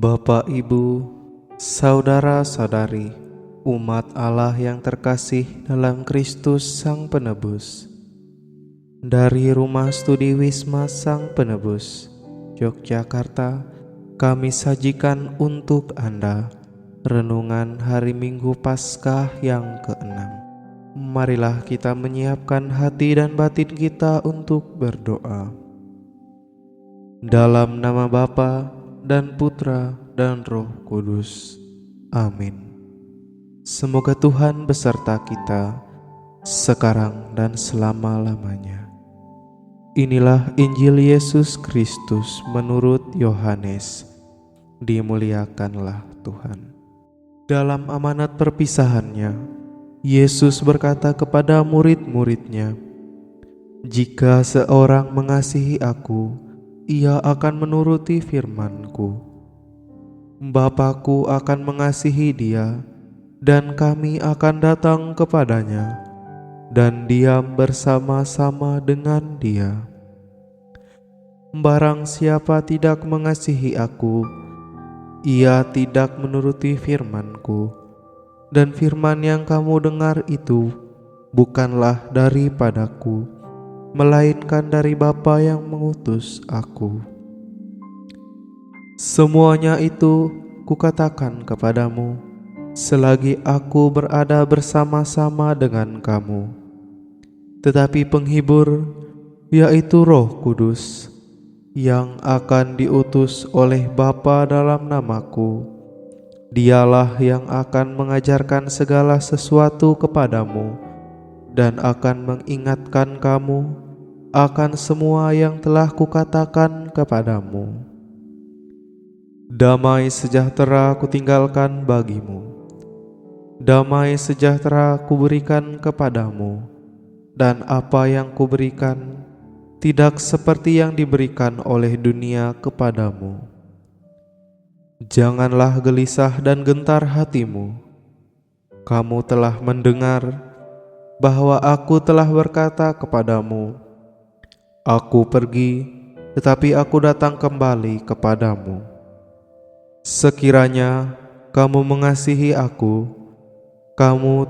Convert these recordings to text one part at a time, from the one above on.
Bapak, Ibu, saudara-saudari, umat Allah yang terkasih dalam Kristus Sang Penebus, dari Rumah Studi Wisma Sang Penebus, Yogyakarta, kami sajikan untuk Anda renungan hari Minggu Paskah yang ke-6. Marilah kita menyiapkan hati dan batin kita untuk berdoa. Dalam nama Bapa dan Putra dan Roh Kudus. Amin. Semoga Tuhan beserta kita sekarang dan selama-lamanya. Inilah Injil Yesus Kristus menurut Yohanes. Dimuliakanlah Tuhan. Dalam amanat perpisahannya, Yesus berkata kepada murid-muridnya, "Jika seorang mengasihi Aku, ia akan menuruti firman-Ku. Bapa-Ku akan mengasihi dia, dan kami akan datang kepadanya dan diam bersama-sama dengan dia. Barang siapa tidak mengasihi Aku, ia tidak menuruti firman-Ku, dan firman yang kamu dengar itu bukanlah daripadaku, melainkan dari Bapa yang mengutus Aku. Semuanya itu Kukatakan kepadamu selagi Aku berada bersama-sama dengan kamu. Tetapi penghibur, yaitu Roh Kudus, yang akan diutus oleh Bapa dalam nama-Ku, Dialah yang akan mengajarkan segala sesuatu kepadamu dan akan mengingatkan kamu akan semua yang telah Kukatakan kepadamu. Damai sejahtera Kutinggalkan bagimu, damai sejahtera Kuberikan kepadamu, dan apa yang Kuberikan tidak seperti yang diberikan oleh dunia kepadamu. Janganlah gelisah dan gentar hatimu. Kamu telah mendengar bahwa Aku telah berkata kepadamu, Aku pergi, tetapi Aku datang kembali kepadamu. Sekiranya kamu mengasihi Aku, kamu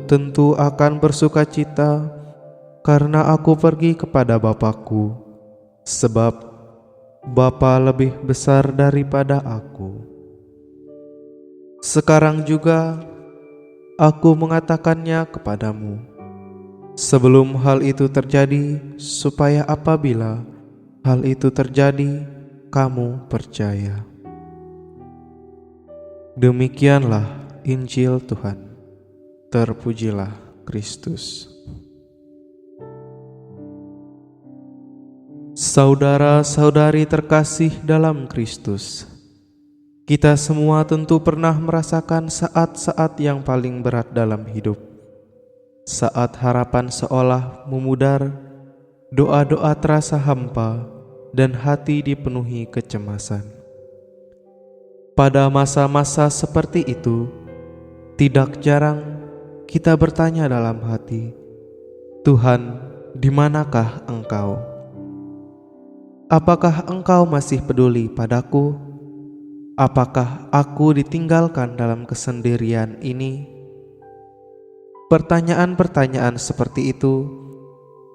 tentu akan bersukacita karena Aku pergi kepada Bapa-Ku, sebab Bapa lebih besar daripada Aku. Sekarang juga Aku mengatakannya kepadamu, sebelum hal itu terjadi, supaya apabila hal itu terjadi, kamu percaya." Demikianlah Injil Tuhan. Terpujilah Kristus. Saudara-saudari terkasih dalam Kristus, kita semua tentu pernah merasakan saat-saat yang paling berat dalam hidup. Saat harapan seolah memudar, doa-doa terasa hampa, dan hati dipenuhi kecemasan. Pada masa-masa seperti itu, tidak jarang kita bertanya dalam hati, "Tuhan, di manakah Engkau? Apakah Engkau masih peduli padaku? Apakah aku ditinggalkan dalam kesendirian ini?" Pertanyaan-pertanyaan seperti itu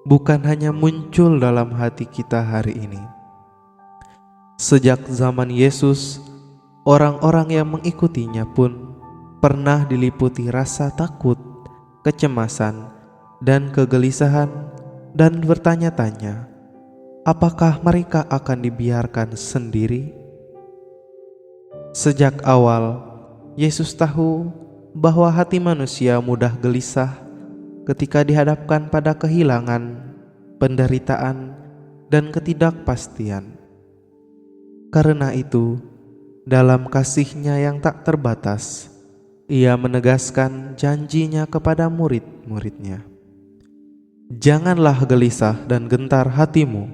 bukan hanya muncul dalam hati kita hari ini. Sejak zaman Yesus, orang-orang yang mengikutinya pun pernah diliputi rasa takut, kecemasan, dan kegelisahan, dan bertanya-tanya, apakah mereka akan dibiarkan sendiri? Sejak awal, Yesus tahu bahwa hati manusia mudah gelisah ketika dihadapkan pada kehilangan, penderitaan, dan ketidakpastian. Karena itu, dalam kasih-Nya yang tak terbatas, Ia menegaskan janji-Nya kepada murid-murid-Nya. Janganlah gelisah dan gentar hatimu.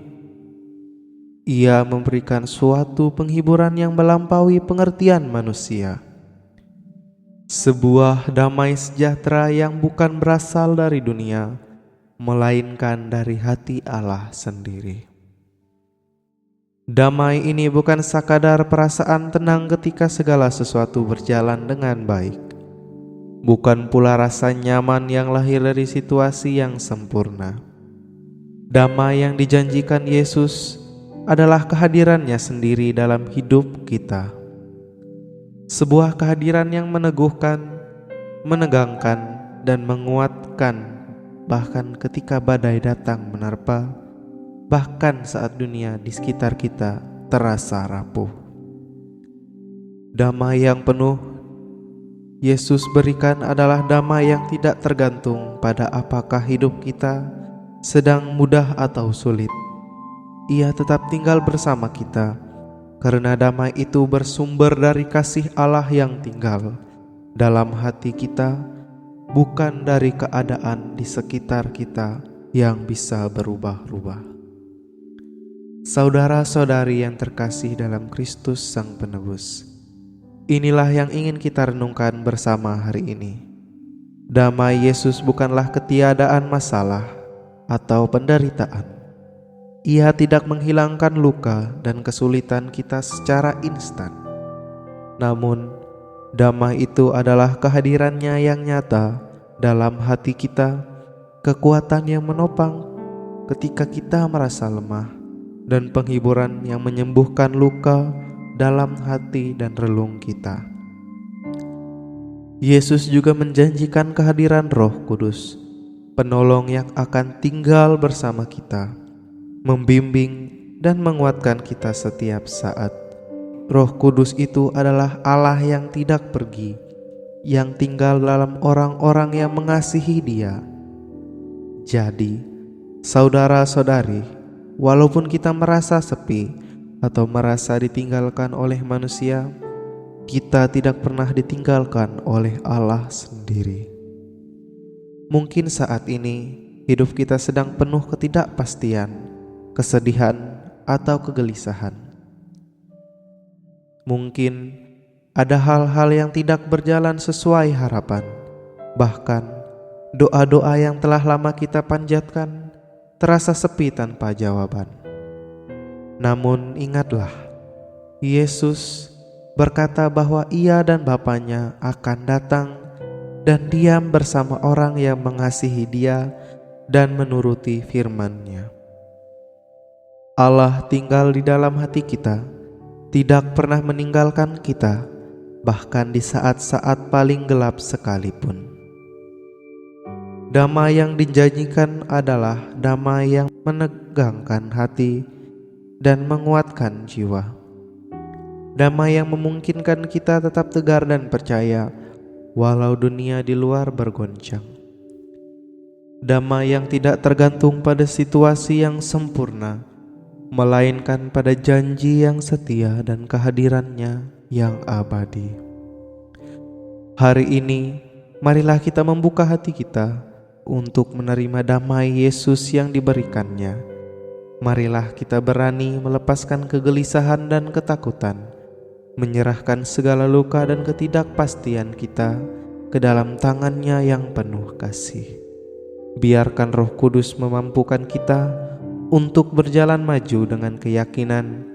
Ia memberikan suatu penghiburan yang melampaui pengertian manusia. Sebuah damai sejahtera yang bukan berasal dari dunia, melainkan dari hati Allah sendiri. Damai ini bukan sekadar perasaan tenang ketika segala sesuatu berjalan dengan baik, bukan pula rasa nyaman yang lahir dari situasi yang sempurna. Damai yang dijanjikan Yesus adalah kehadirannya sendiri dalam hidup kita. Sebuah kehadiran yang meneguhkan, menegangkan, dan menguatkan bahkan ketika badai datang menerpa, bahkan saat dunia di sekitar kita terasa rapuh. Damai yang penuh Yesus berikan adalah damai yang tidak tergantung pada apakah hidup kita sedang mudah atau sulit. Ia tetap tinggal bersama kita, karena damai itu bersumber dari kasih Allah yang tinggal dalam hati kita, bukan dari keadaan di sekitar kita yang bisa berubah-ubah. Saudara-saudari yang terkasih dalam Kristus Sang Penebus, inilah yang ingin kita renungkan bersama hari ini. Damai Yesus bukanlah ketiadaan masalah atau penderitaan. Ia tidak menghilangkan luka dan kesulitan kita secara instan. Namun, damai itu adalah kehadirannya yang nyata dalam hati kita, kekuatan yang menopang ketika kita merasa lemah, dan penghiburan yang menyembuhkan luka dalam hati dan relung kita. Yesus juga menjanjikan kehadiran Roh Kudus, penolong yang akan tinggal bersama kita, membimbing dan menguatkan kita setiap saat. Roh Kudus itu adalah Allah yang tidak pergi, yang tinggal dalam orang-orang yang mengasihi Dia. Jadi, saudara-saudari, walaupun kita merasa sepi atau merasa ditinggalkan oleh manusia, kita tidak pernah ditinggalkan oleh Allah sendiri. Mungkin saat ini hidup kita sedang penuh ketidakpastian, kesedihan, atau kegelisahan. Mungkin ada hal-hal yang tidak berjalan sesuai harapan. Bahkan doa-doa yang telah lama kita panjatkan terasa sepi tanpa jawaban. Namun ingatlah, Yesus berkata bahwa Ia dan Bapanya akan datang dan diam bersama orang yang mengasihi Dia dan menuruti firman-Nya. Allah tinggal di dalam hati kita, tidak pernah meninggalkan kita, bahkan di saat-saat paling gelap sekalipun. Damai yang dijanjikan adalah damai yang menegangkan hati dan menguatkan jiwa. Damai yang memungkinkan kita tetap tegar dan percaya walau dunia di luar bergoncang. Damai yang tidak tergantung pada situasi yang sempurna, melainkan pada janji yang setia dan kehadirannya yang abadi. Hari ini, marilah kita membuka hati kita untuk menerima damai Yesus yang diberikannya. Marilah kita berani melepaskan kegelisahan dan ketakutan, menyerahkan segala luka dan ketidakpastian kita ke dalam tangan-Nya yang penuh kasih. Biarkan Roh Kudus memampukan kita untuk berjalan maju dengan keyakinan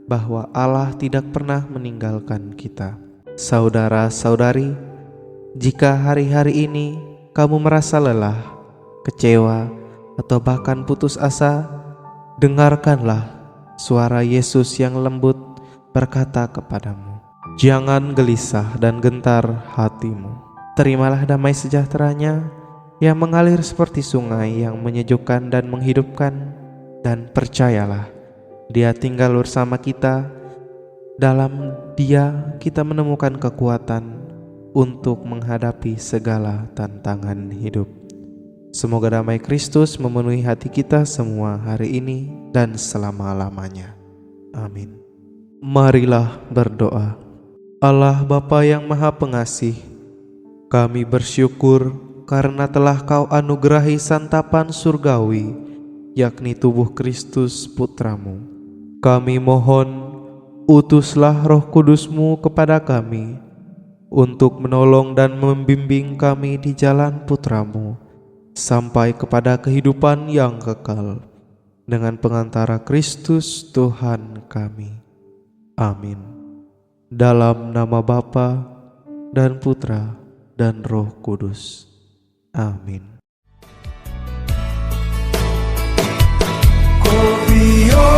bahwa Allah tidak pernah meninggalkan kita. Saudara-saudari, jika hari-hari ini kamu merasa lelah, kecewa, atau bahkan putus asa, dengarkanlah suara Yesus yang lembut berkata kepadamu, "Jangan gelisah dan gentar hatimu. Terimalah damai sejahtera-Nya yang mengalir seperti sungai yang menyejukkan dan menghidupkan. Dan percayalah, Dia tinggal bersama kita. Dalam Dia kita menemukan kekuatan untuk menghadapi segala tantangan hidup." Semoga damai Kristus memenuhi hati kita semua hari ini dan selama-lamanya. Amin. Marilah berdoa. Allah Bapa yang Maha Pengasih, kami bersyukur karena telah Kau anugerahi santapan surgawi, yakni tubuh Kristus Putramu. Kami mohon, utuslah Roh Kudus-Mu kepada kami untuk menolong dan membimbing kami di jalan Putramu sampai kepada kehidupan yang kekal. dengan pengantara Kristus Tuhan kami. Amin. Dalam nama Bapa dan Putra dan Roh Kudus. Amin. Confío